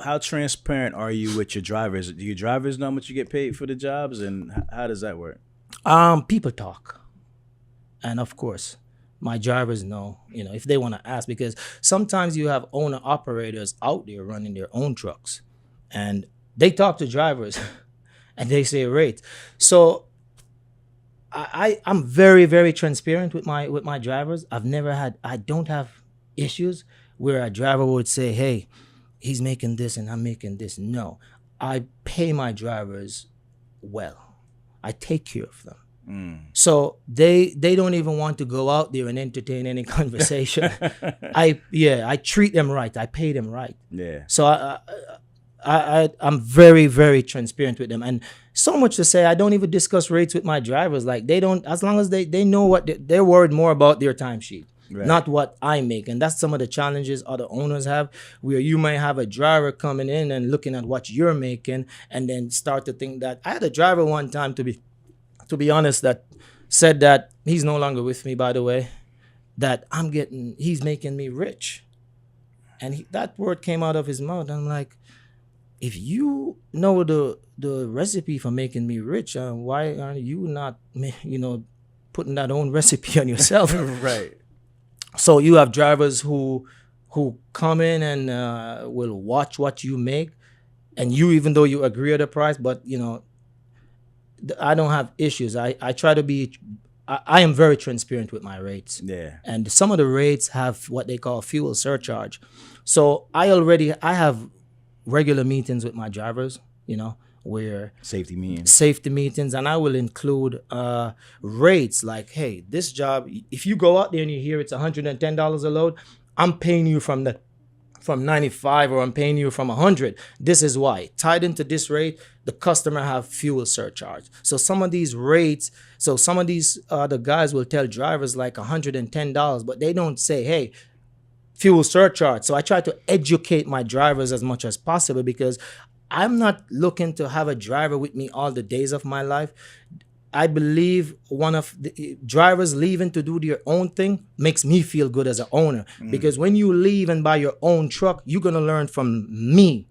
How transparent are you with your drivers? Do your drivers know how much you get paid for the jobs, and how does that work? People talk, and of course, my drivers know. If they want to ask, because sometimes you have owner operators out there running their own trucks, and they talk to drivers, and they say rates. So I'm very very transparent with my drivers. I don't have issues where a driver would say, "Hey, he's making this and I'm making this." No, I pay my drivers well. I take care of them. So they don't even want to go out there and entertain any conversation. I treat them right. I pay them right. Yeah. So I'm very very transparent with them, and so much to say I don't even discuss rates with my drivers. Like they don't, as long as they know what they're worried more about their timesheet. Right. Not what I make. And that's some of the challenges other owners have, where you may have a driver coming in and looking at what you're making and then start to think that. I had a driver one time, to be honest, that said that he's no longer with me, by the way, that he's making me rich. And that word came out of his mouth. I'm like, if you know the recipe for making me rich, why are you not, putting that own recipe on yourself? Right. So you have drivers who come in and will watch what you make, and you, even though you agree on the price, but I don't have issues. I try to be. I am very transparent with my rates. Yeah. And some of the rates have what they call fuel surcharge. So I have regular meetings with my drivers, where Safety means. safety meetings, and I will include rates like, hey, this job, if you go out there and you hear it's $110 a load, I'm paying you from 95, or I'm paying you from 100. This is why. Tied into this rate, the customer have fuel surcharge. So some of these the guys will tell drivers like $110, but they don't say, hey, fuel surcharge. So I try to educate my drivers as much as possible, because I'm not looking to have a driver with me all the days of my life. I believe one of the drivers leaving to do their own thing makes me feel good as an owner, because when you leave and buy your own truck, you're going to learn from me.